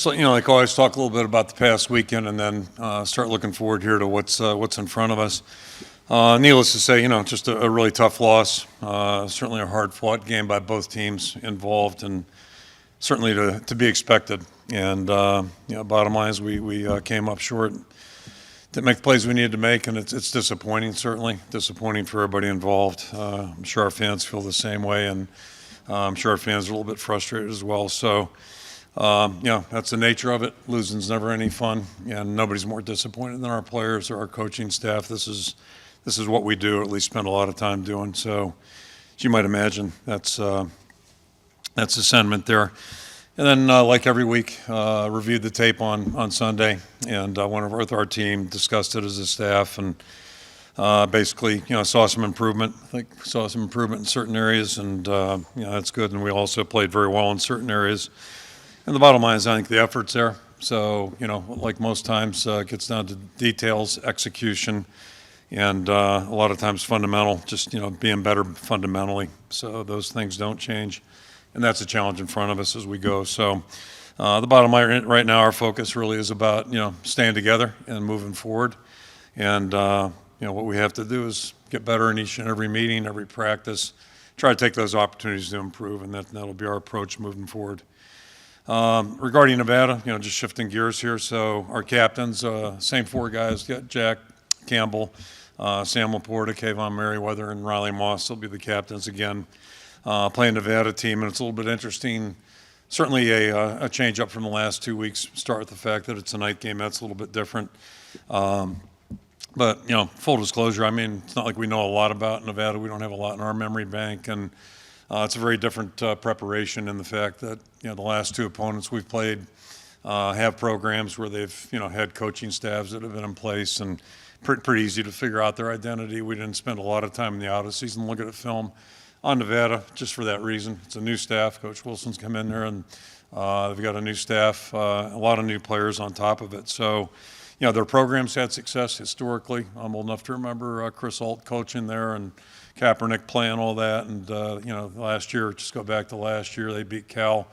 Just like always, talk a little bit about the past weekend, and then start looking forward here to what's in front of us. Needless to say, just a really tough loss. Certainly a hard-fought game by both teams involved, and certainly to be expected. And bottom line is we came up short. Didn't make the plays we needed to make, and it's disappointing. Certainly disappointing for everybody involved. I'm sure our fans feel the same way, and I'm sure our fans are a little bit frustrated as well. So. That's the nature of it. Losing's never any fun, and nobody's more disappointed than our players or our coaching staff. This is what we do, or at least spend a lot of time doing. So, as you might imagine, that's the sentiment there. And then, like every week, reviewed the tape on Sunday, and went with our team, discussed it as a staff, and basically, saw some improvement. I think saw some improvement in certain areas, and that's good. And we also played very well in certain areas. And the bottom line is, I think the effort's there. So, like most times, it gets down to details, execution, and a lot of times fundamental, just, being better fundamentally. So those things don't change. And that's a challenge in front of us as we go. So the bottom line right now, our focus really is about, staying together and moving forward. And, what we have to do is get better in each and every meeting, every practice, try to take those opportunities to improve, and that'll be our approach moving forward. Regarding Nevada, just shifting gears here. So our captains, same four guys, got Jack Campbell, Sam Laporta, Kayvon Merriweather, and Riley Moss will be the captains again, playing Nevada team. And it's a little bit interesting, certainly a change up from the last 2 weeks. Start with the fact that it's a night game. That's a little bit different. But, full disclosure, it's not like we know a lot about Nevada. We don't have a lot in our memory bank. And it's a very different preparation in the fact that, the last two opponents we've played have programs where they've, had coaching staffs that have been in place, and pretty easy to figure out their identity. We didn't spend a lot of time in the out of season looking at film on Nevada just for that reason. It's a new staff. Coach Wilson's come in there, and they've got a new staff, a lot of new players on top of it. So, their programs had success historically. I'm old enough to remember Chris Alt coaching there, and Kaepernick playing all that. And, last year, just go back to last year, they beat Cal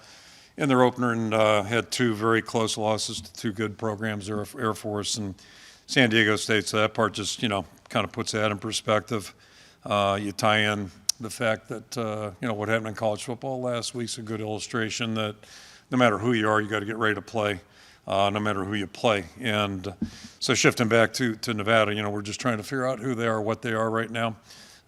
in their opener and had two very close losses to two good programs, Air Force and San Diego State. So that part just, kind of puts that in perspective. You tie in the fact that, what happened in college football last week's a good illustration that no matter who you are, you got to get ready to play. No matter who you play. And so shifting back to Nevada, we're just trying to figure out who they are, what they are right now.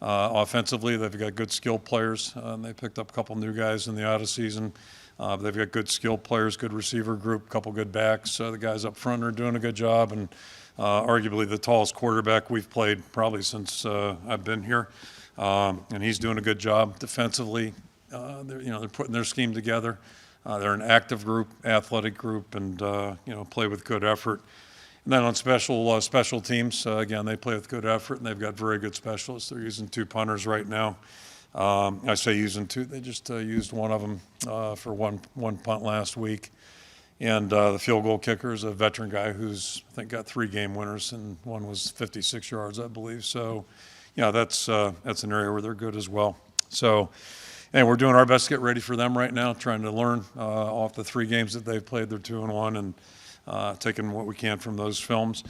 Offensively, they've got good skilled players. They picked up a couple new guys in the out of season. They've got good skilled players, good receiver group, a couple good backs. The guys up front are doing a good job, and arguably the tallest quarterback we've played probably since I've been here. And he's doing a good job defensively. They're putting their scheme together. They're an active group, athletic group, and play with good effort. And then on special teams, again, they play with good effort, and they've got very good specialists. They're using two punters right now. I say using two; they just used one of them for one punt last week. And the field goal kicker is a veteran guy who's, I think, got 3 game winners, and one was 56 yards, I believe. So, that's an area where they're good as well. So. And we're doing our best to get ready for them right now, trying to learn off the 3 games that they've played. They're 2-1, and taking what we can from those films.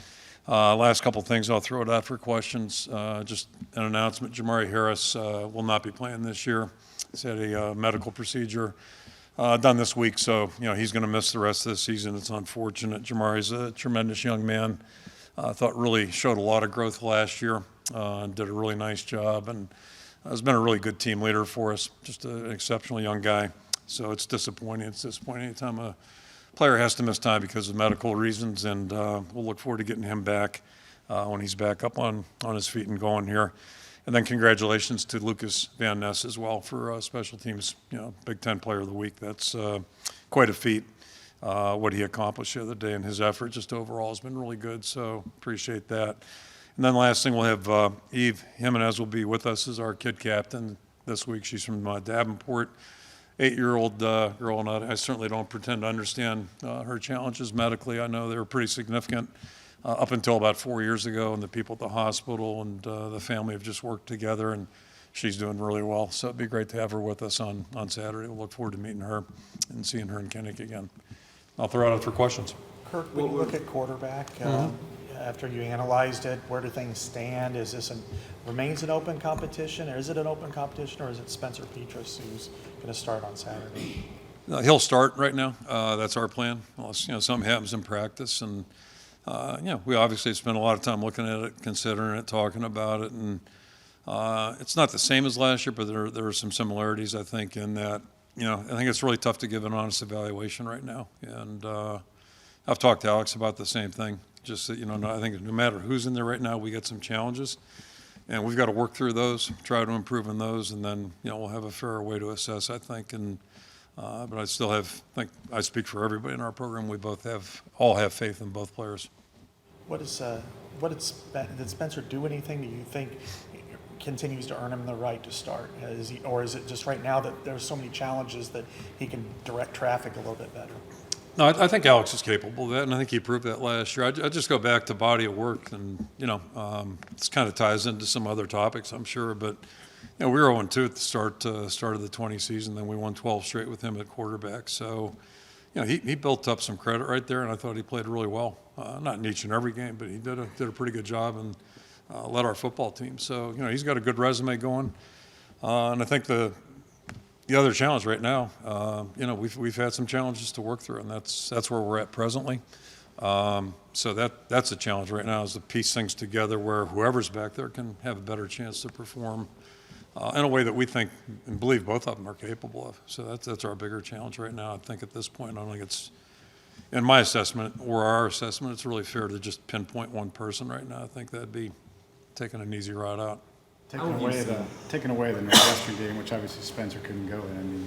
Last couple things I'll throw it out for questions. Just an announcement, Jamari Harris will not be playing this year. He's had a medical procedure done this week, so he's going to miss the rest of the season. It's unfortunate. Jamari's a tremendous young man. I thought really showed a lot of growth last year, did a really nice job, and has been a really good team leader for us, just an exceptional young guy. So it's disappointing. It's disappointing anytime a player has to miss time because of medical reasons, and we'll look forward to getting him back when he's back up on his feet and going here. And then congratulations to Lucas Van Ness as well for special teams, Big Ten Player of the Week. That's quite a feat, what he accomplished the other day, and his effort just overall has been really good, so appreciate that. And then last thing, we'll have Eve Jimenez will be with us as our kid captain this week. She's from Davenport, 8-year-old girl, and I certainly don't pretend to understand her challenges medically. I know they were pretty significant up until about 4 years ago, and the people at the hospital and the family have just worked together, and she's doing really well. So it'd be great to have her with us on Saturday. We'll look forward to meeting her and seeing her in Kinnick again. I'll throw it out for questions. Kirk, when you look at quarterback, after you analyzed it, where do things stand? Is this remains an open competition, or is it an open competition, or is it Spencer Petras who's going to start on Saturday? He'll start right now. That's our plan. Unless something happens in practice, and we obviously spent a lot of time looking at it, considering it, talking about it, and it's not the same as last year, but there are some similarities, I think, in that. I think it's really tough to give an honest evaluation right now, and I've talked to Alex about the same thing. Just that, I think no matter who's in there right now, we got some challenges, and we've got to work through those, try to improve in those, and then we'll have a fairer way to assess, I think. And but I still think I speak for everybody in our program. We all have faith in both players. Did Spencer do anything that you think continues to earn him the right to start? Or is it just right now that there's so many challenges that he can direct traffic a little bit better? No, I think Alex is capable of that, and I think he proved that last year. I just go back to body of work, and this kind of ties into some other topics, I'm sure. But we were 0-2 at the start of the 20 season. Then we won 12 straight with him at quarterback. So, he built up some credit right there, and I thought he played really well. Not in each and every game, but he did a pretty good job and led our football team. So, he's got a good resume going, and I think the other challenge right now, we've had some challenges to work through, and that's where we're at presently. So that's a challenge right now, is to piece things together where whoever's back there can have a better chance to perform in a way that we think and believe both of them are capable of. So that's our bigger challenge right now. I think at this point, I don't think it's, in my assessment or our assessment, it's really fair to just pinpoint one person right now. I think that'd be taking an easy route out. Taking away the Northwestern game, which obviously Spencer couldn't go in. I mean,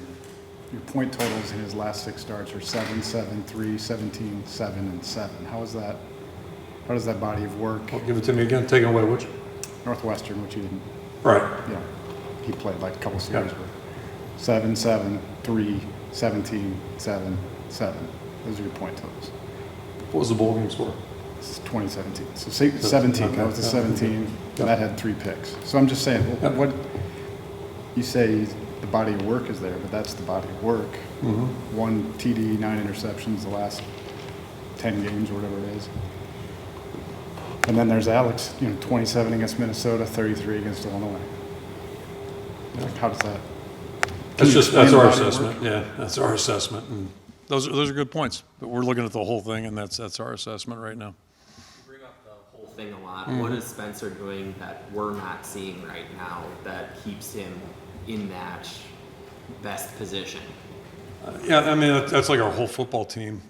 your point totals in his last 6 starts are 7, 7, 3, 17, 7, and 7. How does that body of work? Well, give it to me again. Taking away which? Northwestern, which he didn't. Right. He played like a couple series with 7, 7, 3, 17, 7, 7. Those are your point totals. What was the bowl game score? This is 2017. So 17. Okay. That was the 17. And that had 3 picks. So I'm just saying, what you say the body of work is there, but that's the body of work. Mm-hmm. 1 TD, 9 interceptions the last 10 games or whatever it is. And then there's Alex, 27 against Minnesota, 33 against Illinois. Like, how does that? That's our assessment. Yeah, that's our assessment, and those are good points. But we're looking at the whole thing, and that's our assessment right now. You bring up the whole thing a lot. Mm-hmm. What is Spencer doing that we're not seeing right now that keeps him in that best position? That's like our whole football team.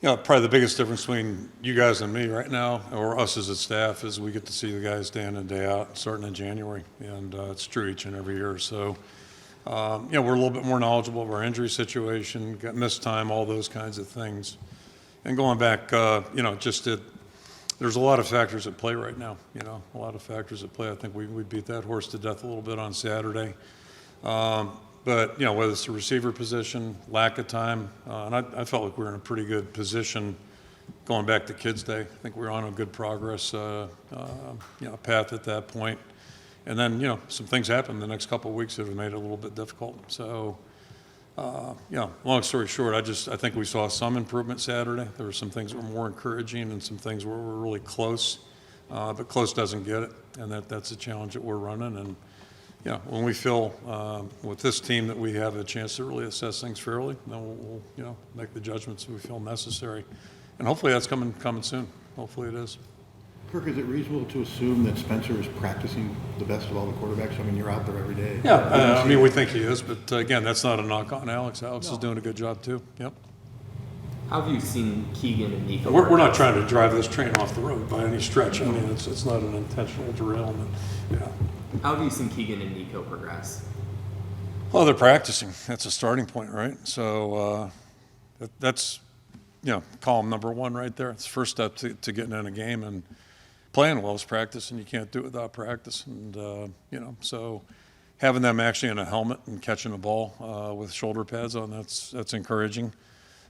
Probably the biggest difference between you guys and me right now, or us as a staff, is we get to see the guys day in and day out, starting in January, and it's true each and every year. So, we're a little bit more knowledgeable of our injury situation, got missed time, all those kinds of things. And going back, there's a lot of factors at play right now. A lot of factors at play. I think we beat that horse to death a little bit on Saturday. But, whether it's the receiver position, lack of time, and I felt like we were in a pretty good position going back to Kids Day. I think we were on a good progress path at that point. And then, some things happened the next couple of weeks that have made it a little bit difficult. So, long story short, I think we saw some improvement Saturday. There were some things that were more encouraging and some things where we're really close, but close doesn't get it. And that's a challenge that we're running. And, when we feel with this team that we have a chance to really assess things fairly, then we'll make the judgments we feel necessary. And hopefully that's coming soon. Hopefully it is. Kirk, is it reasonable to assume that Spencer is practicing the best of all the quarterbacks? I mean, you're out there every day. Yeah, we think he is, but again, that's not a knock on Alex. Alex is doing a good job too. Yep. How have you seen Keegan and Nico? We're not trying to drive this train off the road by any stretch. I mean, it's not an intentional derailment. Yeah. How have you seen Keegan and Nico progress? Well, they're practicing. That's a starting point, right? So that's column number 1 right there. It's the first step to getting in a game, and playing well is practice, and you can't do it without practice. And so having them actually in a helmet and catching the ball with shoulder pads on, that's encouraging.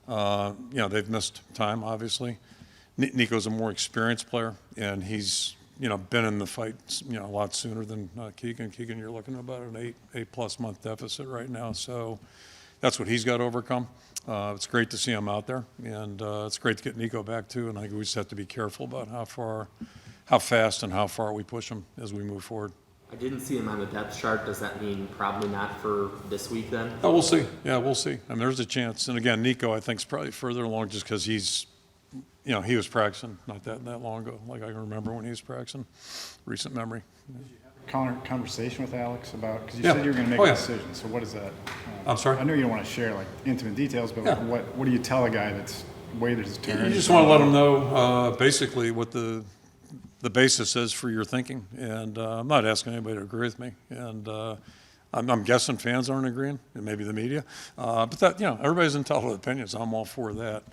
They've missed time, obviously. Nico's a more experienced player, and he's been in the fight a lot sooner than Keegan. Keegan, you're looking at about an 8+ month deficit right now, so that's what he's got to overcome. It's great to see him out there, and it's great to get Nico back too. And I think we just have to be careful about how fast and how far we push him as we move forward. I didn't see him on the depth chart. Does that mean probably not for this week then? Oh, we'll see. Yeah, we'll see. I mean, there's a chance. And again, Nico, I think, is probably further along just because he's, he was practicing not that long ago. Like I can remember when he was practicing. Recent memory. Conversation with Alex about, because you Yeah. said you were going to make Oh, a yeah. decision. So what is that? I'm sorry? I know you don't want to share like intimate details, but Yeah. what do you tell a guy that's waited his turn? You just want to let him know basically what the basis is for your thinking. And I'm not asking anybody to agree with me. And I'm guessing fans aren't agreeing, and maybe the media. But that, everybody's entitled to opinions. I'm all for that.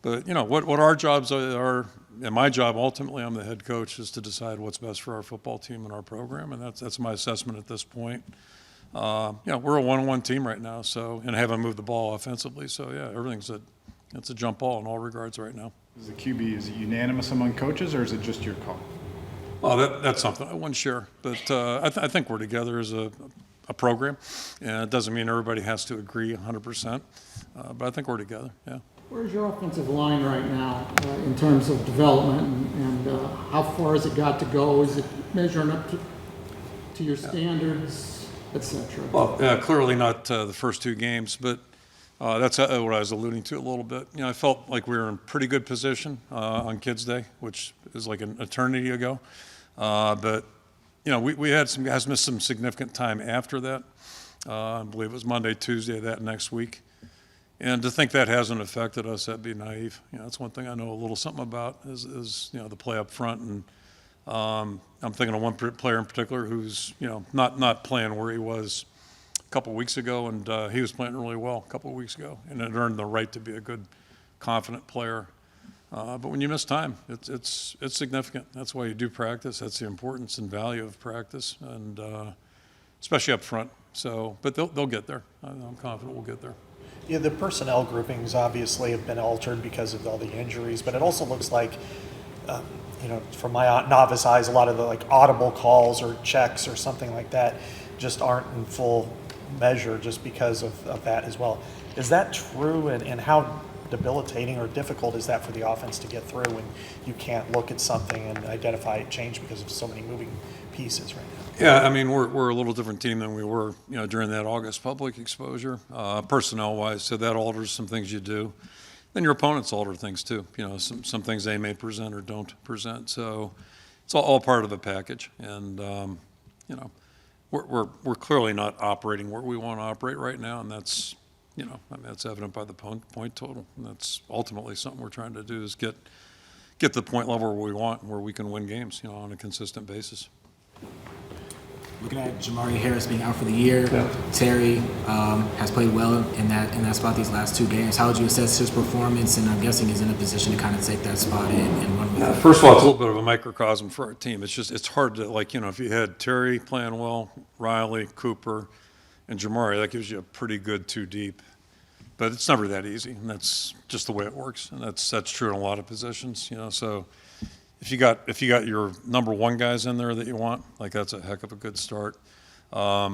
But, what our jobs are, and my job ultimately, I'm the head coach, is to decide what's best for our football team and our program. And that's my assessment at this point. We're a 1-on-1 team right now, and haven't moved the ball offensively. So, it's a jump ball in all regards right now. Is the QB, is it unanimous among coaches, or is it just your call? Well, that's something I wouldn't share. But I think we're together as a program. And it doesn't mean everybody has to agree 100%. But I think we're together, yeah. Where's your offensive line right now in terms of development, and how far has it got to go? Is it measuring up to your standards, et cetera? Well, clearly not the first two games, but that's what I was alluding to a little bit. I felt like we were in pretty good position on Kids Day, which is like an eternity ago. But we had some guys miss some significant time after that. I believe it was Monday, Tuesday, that next week. And to think that hasn't affected us, that'd be naive. That's one thing I know a little something about is the play up front. And I'm thinking of one player in particular who's not playing where he was a couple of weeks ago, and he was playing really well a couple of weeks ago, and it earned the right to be a good, confident player. But when you miss time, it's significant. That's why you do practice. That's the importance and value of practice, and especially up front. So, but they'll get there. I'm confident we'll get there. Yeah, the personnel groupings obviously have been altered because of all the injuries, but it also looks like, from my novice eyes, a lot of the audible calls or checks or something like that just aren't in full measure just because of that as well. Is that true, and how debilitating or difficult is that for the offense to get through when you can't look at something and identify a change because of so many moving pieces right now? Yeah, I mean, we're a little different team than we were, during that August public exposure, personnel-wise. So that alters some things you do. Then your opponents alter things too. Some things they may present or don't present. So it's all part of a package. And we're clearly not operating where we want to operate right now, and that's that's evident by the point total. And that's ultimately something we're trying to do is get the point level where we want, where we can win games, on a consistent basis. Looking at Jamari Harris being out for the year, Terry has played well in that spot these last two games. How would you assess his performance? And I'm guessing he's in a position to kind of take that spot and run with it. First of all, it's a little bit of a microcosm for our team. It's hard to if you had Terry playing well, Riley, Cooper, and Jamari, that gives you a pretty good two deep. But it's never that easy, and that's just the way it works. And that's true in a lot of positions. So. If you got your number one guys in there that you want, that's a heck of a good start. But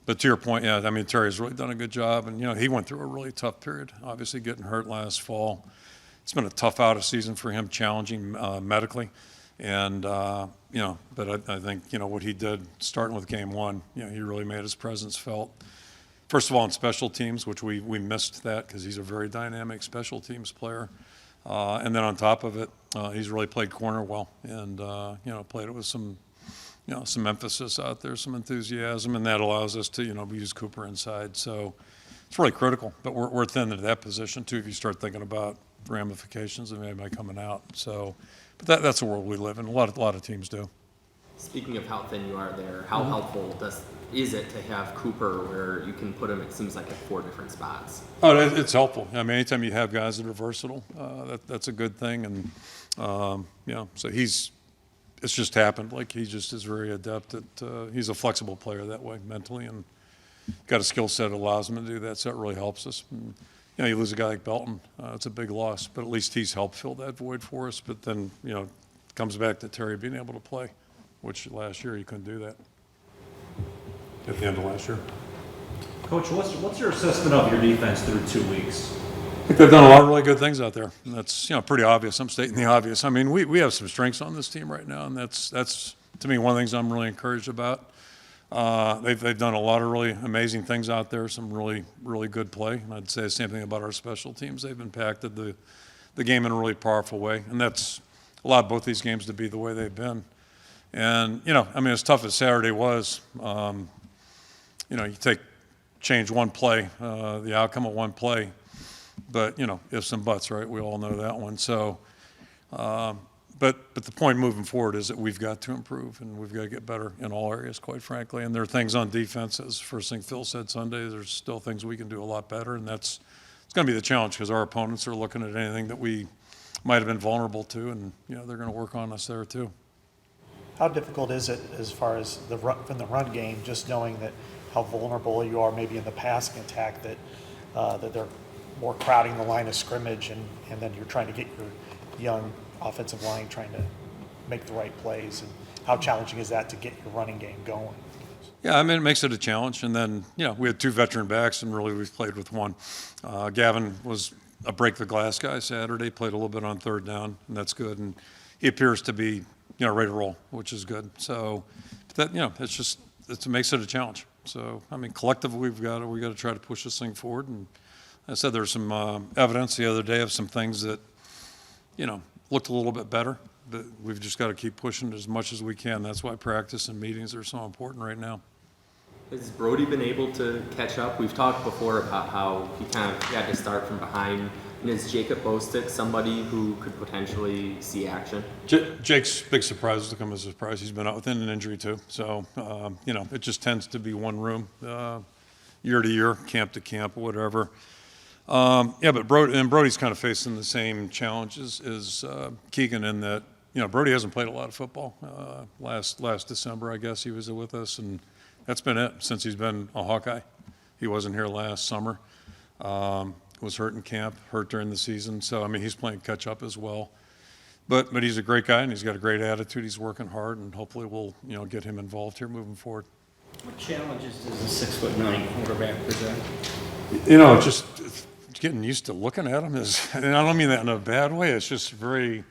to your point, Terry's really done a good job, and he went through a really tough period. Obviously, getting hurt last fall, it's been a tough out of season for him, challenging medically, and but I think what he did starting with game one, he really made his presence felt. First of all, in special teams, which we missed that because he's a very dynamic special teams player. And then on top of it, he's really played corner well, and played it with some emphasis out there, some enthusiasm, and that allows us to use Cooper inside. So it's really critical. But we're thin at that position too. If you start thinking about ramifications of maybe coming out. So, but that's the world we live in. A lot of teams do. Speaking of how thin you are there, how helpful is it to have Cooper where you can put him, it seems like, at 4 different spots? Oh, it's helpful. Anytime you have guys that are versatile, that's a good thing. And, so it's just happened. He just is very adept at, he's a flexible player that way mentally and got a skill set that allows him to do that. So that really helps us. And, you lose a guy like Belton, it's a big loss, but at least he's helped fill that void for us. But then, it comes back to Terry being able to play, which last year he couldn't do that. At the end of last year. Coach, what's your assessment of your defense through 2 weeks? I think they've done a lot of really good things out there. And that's, pretty obvious. I'm stating the obvious. I mean, we have some strengths on this team right now, and that's to me, one of the things I'm really encouraged about. They've done a lot of really amazing things out there, some really, really good play. And I'd say the same thing about our special teams. They've impacted the game in a really powerful way, and that's allowed both these games to be the way they've been. And, as tough as Saturday was, you change one play, the outcome of one play, but, ifs and buts, right? We all know that one. So, but the point moving forward is that we've got to improve, and we've got to get better in all areas, quite frankly. And there are things on defense, as first thing Phil said Sunday, there's still things we can do a lot better, and it's going to be the challenge because our opponents are looking at anything that we might have been vulnerable to, and, they're going to work on us there too. How difficult is it as far as from the run game, just knowing that how vulnerable you are maybe in the passing attack, that they're more crowding the line of scrimmage, and then you're trying to get your young offensive line trying to make the right plays, and how challenging is that to get your running game going? Yeah, it makes it a challenge. And then, we had two veteran backs, and really we've played with one. Gavin was a break the glass guy Saturday, played a little bit on third down, and that's good. And he appears to be, ready to roll, which is good. So that, it makes it a challenge. So, collectively we got to try to push this thing forward. And I said there's some evidence the other day of some things that, looked a little bit better, but we've just got to keep pushing as much as we can. That's why practice and meetings are so important right now. Has Brody been able to catch up? We've talked before about how he kind of had to start from behind. And is Jacob Bostick somebody who could potentially see action? Jake's big surprise to come as a surprise. He's been out with an injury too. So, it just tends to be one room, year to year, camp to camp, whatever. But Brody's kind of facing the same challenges as Keegan in that, Brody hasn't played a lot of football. Last December, I guess, he was with us, and that's been it since he's been a Hawkeye. He wasn't here last summer. Was hurt in camp, hurt during the season. So, he's playing catch up as well. But he's a great guy, and he's got a great attitude. He's working hard, and hopefully we'll, get him involved here moving forward. What challenges does a 6'9" quarterback present? Just getting used to looking at him is, and I don't mean that in a bad way, it's just very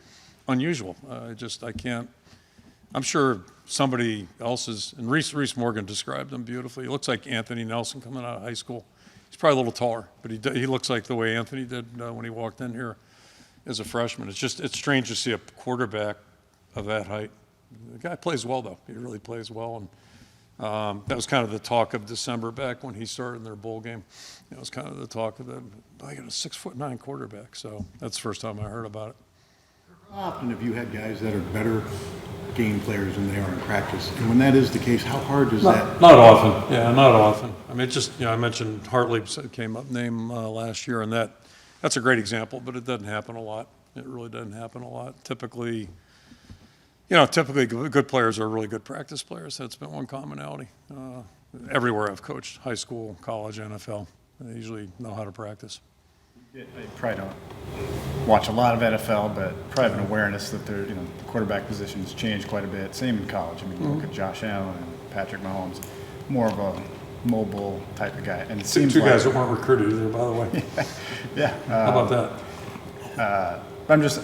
unusual. I can't, I'm sure somebody else's, and Reese Morgan described him beautifully. He looks like Anthony Nelson coming out of high school. He's probably a little taller, but he looks like the way Anthony did when he walked in here as a freshman. It's strange to see a quarterback of that height. The guy plays well, though. He really plays well, and that was kind of the talk of December back when he started in their bowl game. It was kind of the talk of the, I got a 6'9" quarterback. So that's the first time I heard about it. How often have you had guys that are better game players than they are in practice? And when that is the case, how hard is that? Not often. Yeah, not often. I mentioned Hartley came up name last year, and that's a great example, but it doesn't happen a lot. It really doesn't happen a lot. Typically good players are really good practice players. That's been one commonality. Everywhere I've coached, high school, college, NFL, they usually know how to practice. I probably don't watch a lot of NFL, but probably have an awareness that the quarterback positions change quite a bit. Same in college. Look at Josh Allen and Patrick Mahomes, more of a mobile type of guy. And it seems two like, guys that weren't recruited either, by the way. yeah. How about that? I'm just.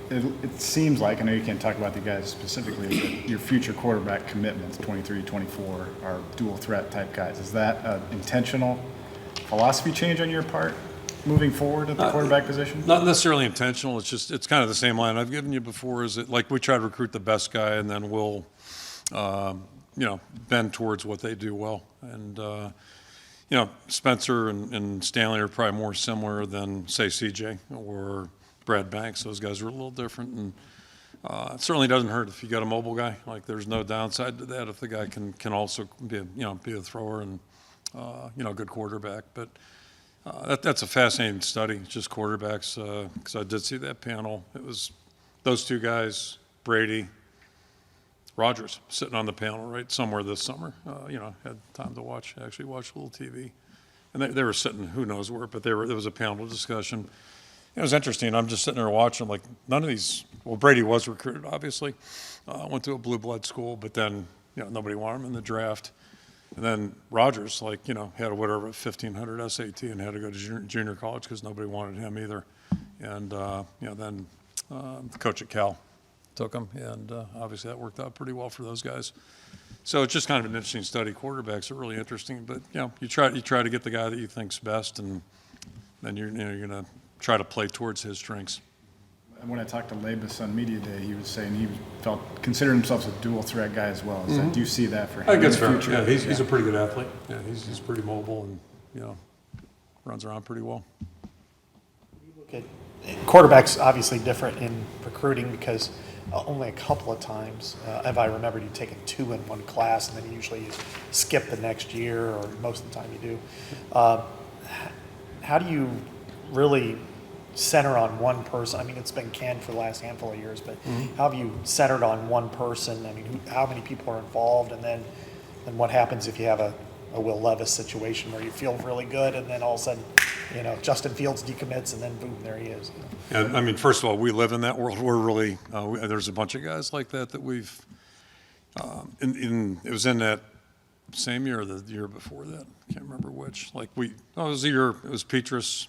It seems like, I know you can't talk about the guys specifically, but your future quarterback commitments, 23, 24, are dual threat type guys. Is that an intentional philosophy change on your part moving forward at the quarterback position? Not necessarily intentional. It's kind of the same line I've given you before. Is it like we try to recruit the best guy, and then we'll, bend towards what they do well. And Spencer and Stanley are probably more similar than say CJ or Brad Banks. Those guys are a little different, and it certainly doesn't hurt if you got a mobile guy. Like there's no downside to that if the guy can also be a thrower and good quarterback. But that's a fascinating study, just quarterbacks, because I did see that panel. It was those two guys, Brady, Rodgers, sitting on the panel right somewhere this summer. Had time to actually watch a little TV, and they were sitting who knows where, but there was a panel discussion. It was interesting. I'm just sitting there watching, like, none of these, well, Brady was recruited, obviously. Went to a blue blood school, but then, nobody wanted him in the draft. And then Rogers, like, had a whatever 1,500 SAT and had to go to junior college because nobody wanted him either. And, then the coach at Cal took him, and obviously that worked out pretty well for those guys. So it's just kind of an interesting study. Quarterbacks are really interesting, but, you try to get the guy that you think's best, and then you're going to try to play towards his strengths. And when I talked to Labus on Media Day, he was saying he considered himself a dual threat guy as well. So do you see that for him? I think it's in the fair. future? Yeah, he's a pretty good athlete. Yeah, he's pretty mobile and, runs around pretty well. Okay. Quarterback's obviously different in recruiting because only a couple of times have I remembered you taking 2 in one class, and then usually you skip the next year, or most of the time you do. How do you really center on one person? I mean, it's been canned for the last handful of years, but how have you centered on one person? I mean, how many people are involved, and then what happens if you have a Will Levis situation where you feel really good, and then all of a sudden, Justin Fields decommits, and then boom, there he is. And I mean, first of all, we live in that world. We're really there's a bunch of guys like that we've it was in that same year or the year before that. I can't remember which. It was Petrus,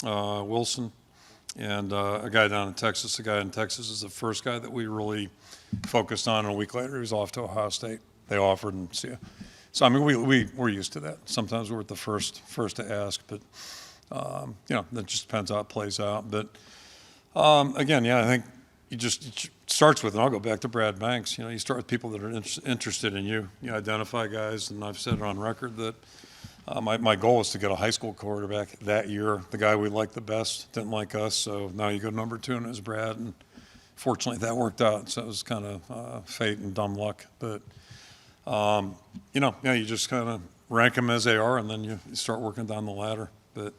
Wilson, and a guy down in Texas. The guy in Texas is the first guy that we really focused on. And a week later, he was off to Ohio State. They offered and see. So I mean, we're used to that. Sometimes we're the first to ask, but that just depends how it plays out. But again, I think it starts with, and I'll go back to Brad Banks. You start with people that are interested in you. You identify guys, and I've said it on record that my goal was to get a high school quarterback that year. The guy we liked the best didn't like us, so now you go number 2, and it was Brad. And fortunately, that worked out. So it was kind of fate and dumb luck, but. You just kind of rank them as they are, and then you start working down the ladder. But,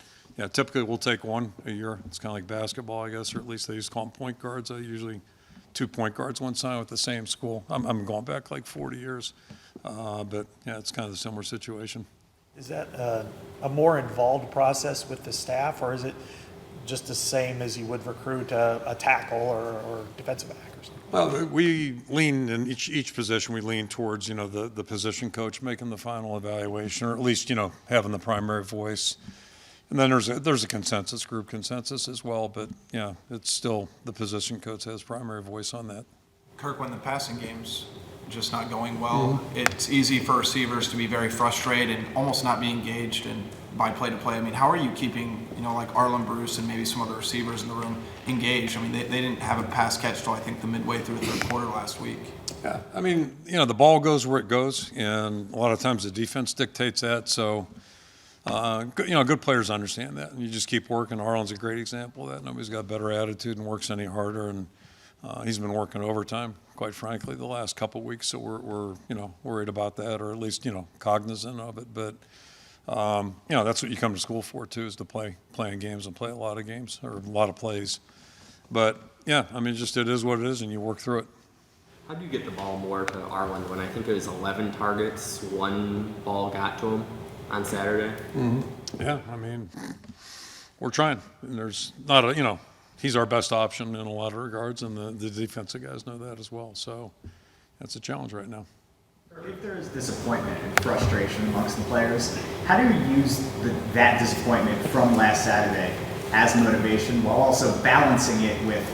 typically we'll take 1 a year. It's kind of like basketball, I guess, or at least they used to call them point guards. I usually 2 point guards one time with the same school. I'm going back like 40 years. But, it's kind of a similar situation. Is that a more involved process with the staff, or is it just the same as you would recruit a tackle or defensive back or something? Well, we lean in each position. We lean towards the position coach making the final evaluation, or at least having the primary voice. And then there's a group consensus as well. But it's still the position coach has primary voice on that. Kirk, when the passing game's just not going well, it's easy for receivers to be very frustrated and almost not be engaged by play to play. I mean, how are you keeping, like Arlen Bruce and maybe some other receivers in the room engaged? I mean, they didn't have a pass catch till I think the midway through the third quarter last week. Yeah, I mean, the ball goes where it goes, and a lot of times the defense dictates that. So, good players understand that, and you just keep working. Arlen's a great example of that. Nobody's got a better attitude and works any harder, and he's been working overtime, quite frankly, the last couple of weeks. So we're worried about that, or at least cognizant of it. But that's what you come to school for too, is to playing games and play a lot of games or a lot of plays. But I mean, just it is what it is, and you work through it. How do you get the ball more to Arlen when I think it was 11 targets, 1 ball got to him on Saturday? Yeah, I mean, we're trying. And there's not he's our best option in a lot of regards, and the defensive guys know that as well. So that's a challenge right now. If there is disappointment and frustration amongst the players, how do you use that disappointment from last Saturday as motivation while also balancing it with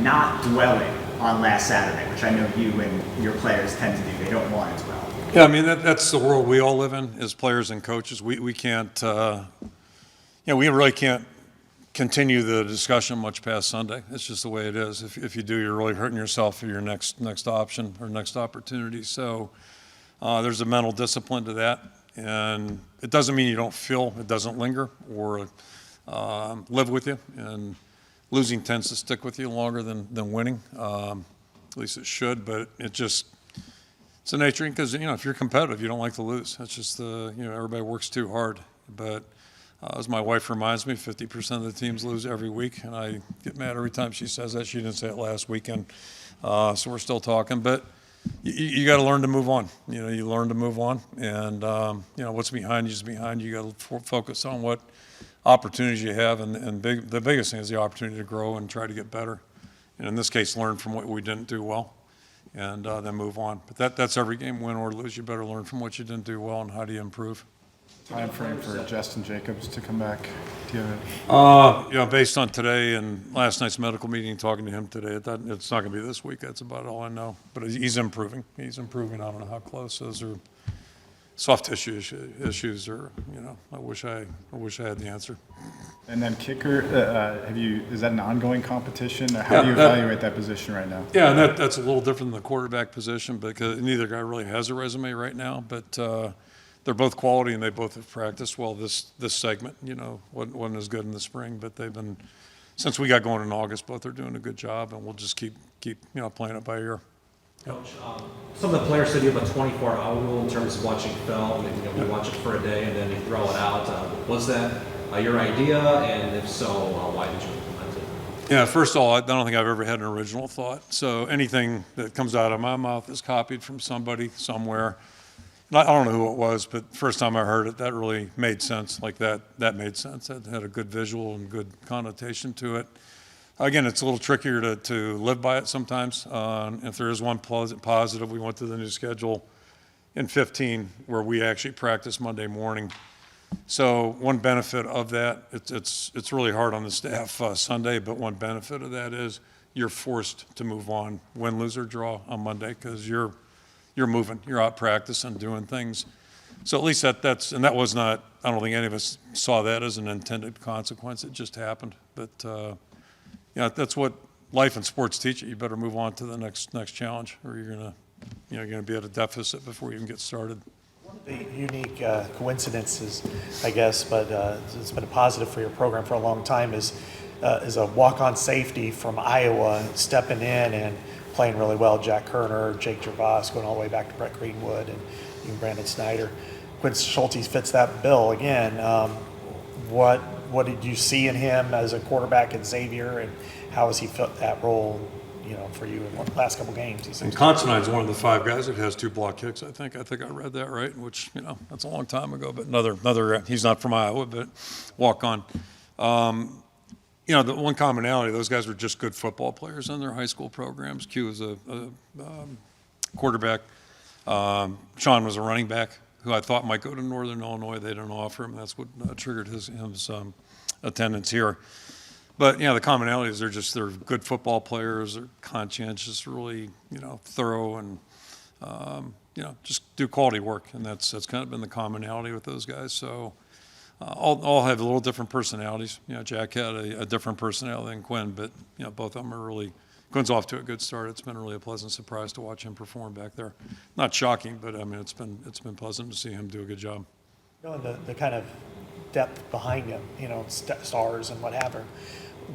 not dwelling on last Saturday, which I know you and your players tend to do. They don't want as well. Yeah, I mean, that's the world we all live in as players and coaches. We can't, we really can't continue the discussion much past Sunday. It's just the way it is. If you do, you're really hurting yourself for your next option or next opportunity. So there's a mental discipline to that. And it doesn't mean you don't feel it doesn't linger or live with you. And losing tends to stick with you longer than winning. At least it should, but it's the nature, because if you're competitive, you don't like to lose. That's just everybody works too hard. But as my wife reminds me, 50% of the teams lose every week, and I get mad every time she says that. She didn't say it last weekend, so we're still talking. But you got to learn to move on. You learn to move on, and what's behind you is behind you. You got to focus on what opportunities you have, and the biggest thing is the opportunity to grow and try to get better. And in this case, learn from what we didn't do well, and then move on. But that's every game, win or lose. You better learn from what you didn't do well and how do you improve. Time frame for Justin Jacobs to come back? Do you have it? Based on today and last night's medical meeting, talking to him today, it's not going to be this week. That's about all I know. But he's improving. He's improving. I don't know how close. Those are soft tissue issues, or I wish I had the answer. And then kicker, is that an ongoing competition? Or how do you evaluate that position right now? Yeah, and that's a little different than the quarterback position because neither guy really has a resume right now, but they're both quality and they both have practiced well this segment. Wasn't as good in the spring, but they've been, since we got going in August, both are doing a good job, and we'll just keep playing it by ear. Coach, some of the players said you have a 24-hour rule in terms of watching film, and we watch it for a day and then you throw it out. Was that your idea, and if so, why did you implement it? Yeah, first of all, I don't think I've ever had an original thought. So anything that comes out of my mouth is copied from somebody somewhere. I don't know who it was, but first time I heard it, that really made sense. Like that made sense. It had a good visual and good connotation to it. Again, it's a little trickier to live by it sometimes. If there is one positive, we went to the new schedule in 15 where we actually practice Monday morning. So one benefit of that, it's really hard on the staff Sunday, but one benefit of that is you're forced to move on, win, lose, or draw on Monday because you're moving, you're out practicing, doing things. So at least that was not, I don't think any of us saw that as an intended consequence. It just happened. But that's what life and sports teach you. You better move on to the next challenge, or you're gonna be at a deficit before you even get started. One of the unique coincidences, I guess, but it's been a positive for your program for a long time, is a walk-on safety from Iowa stepping in and playing really well. Jack Kerner, Jake Gervais, going all the way back to Brett Greenwood, and even Brandon Snyder. Quinn Schulte fits that bill again. What did you see in him as a quarterback at Xavier, and how has he fit that role, for you in the last couple games? And Consonnine's one of the 5 guys that has 2 block kicks. I think I read that right, which that's a long time ago. But another he's not from Iowa, but walk on. The one commonality, those guys were just good football players in their high school programs. Q was a quarterback. Sean was a running back who I thought might go to Northern Illinois. They didn't offer him. That's what triggered his attendance here. But the commonalities are they're good football players. They're conscientious, really thorough, and just do quality work. And that's kind of been the commonality with those guys. So all have a little different personalities. Jack had a different personality than Quinn, but both of them are really. Quinn's off to a good start. It's been really a pleasant surprise to watch him perform back there. Not shocking, but it's been pleasant to see him do a good job. The kind of depth behind him, stars and what have you.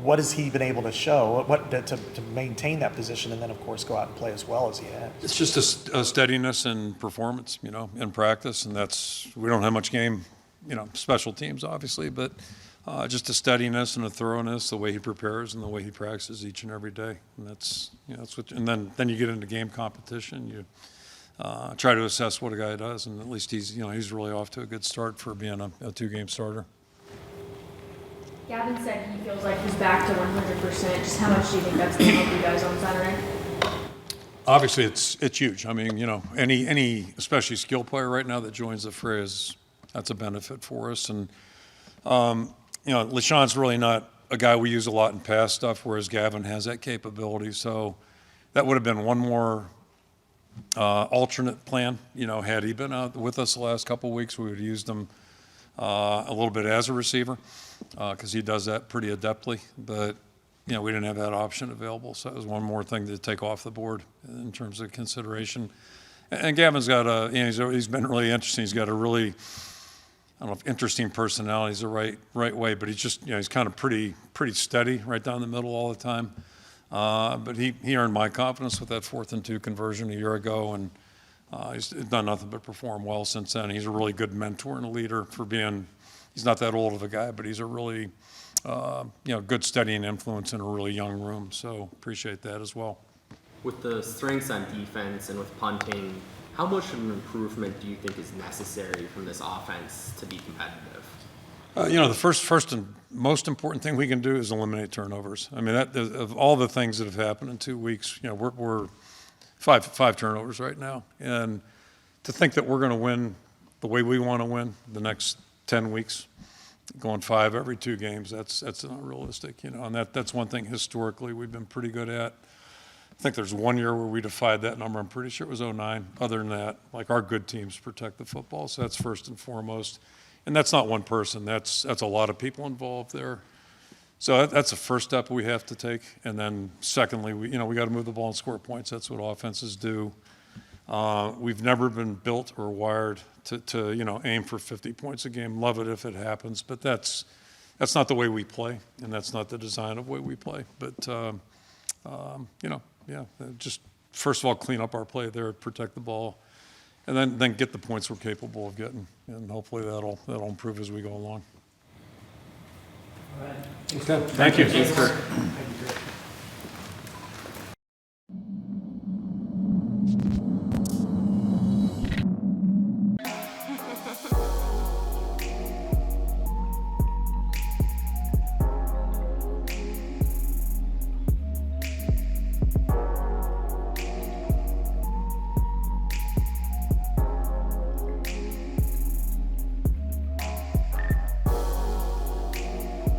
What has he been able to show? To maintain that position, and then of course go out and play as well as he has? It's just a steadiness in performance, in practice, and we don't have much game, special teams obviously, but. Just a steadiness and a thoroughness, the way he prepares and the way he practices each and every day, and that's what. And then you get into game competition. You try to assess what a guy does, and at least he's really off to a good start for being a 2-game starter. Gavin said he feels like he's back to 100%. Just how much do you think that's going to help you guys on Saturday? Obviously, it's huge. I mean, any especially skill player right now that joins the fray that's a benefit for us, and. LeSean's really not a guy we use a lot in pass stuff, whereas Gavin has that capability. So that would have been one more alternate plan. Had he been out with us the last couple of weeks, we would have used him a little bit as a receiver because he does that pretty adeptly. But, we didn't have that option available. So it was one more thing to take off the board in terms of consideration. And Gavin's got he's been really interesting. He's got a really... I don't know if interesting personality is the right way, but he's just he's kind of pretty steady right down the middle all the time. But he earned my confidence with that 4th and 2 conversion a year ago, and he's done nothing but perform well since then. He's a really good mentor and a leader for being. He's not that old of a guy, but he's a really good steadying influence in a really young room. So appreciate that as well. With the strengths on defense and with punting, how much of an improvement do you think is necessary from this offense to be competitive? The first and most important thing we can do is eliminate turnovers. I mean, of all the things that have happened in 2 weeks, we're five turnovers right now. And to think that we're going to win the way we want to win the next 10 weeks, going 5 every 2 games, that's not realistic, you know. And that's one thing historically we've been pretty good at. I think there's one year where we defied that number. I'm pretty sure it was 2009. Other than that, like, our good teams protect the football, so that's first and foremost. And that's not one person. That's a lot of people involved there. So that's the first step we have to take. And then secondly, we got to move the ball and score points. That's what offenses do. We've never been built or wired to aim for 50 points a game. Love it if it happens, but that's not the way we play, and that's not the design of the way we play. But just first of all, clean up our play there, protect the ball, and then get the points we're capable of getting, and hopefully that'll improve as we go along. All right. Thank you. Thanks, Kirk.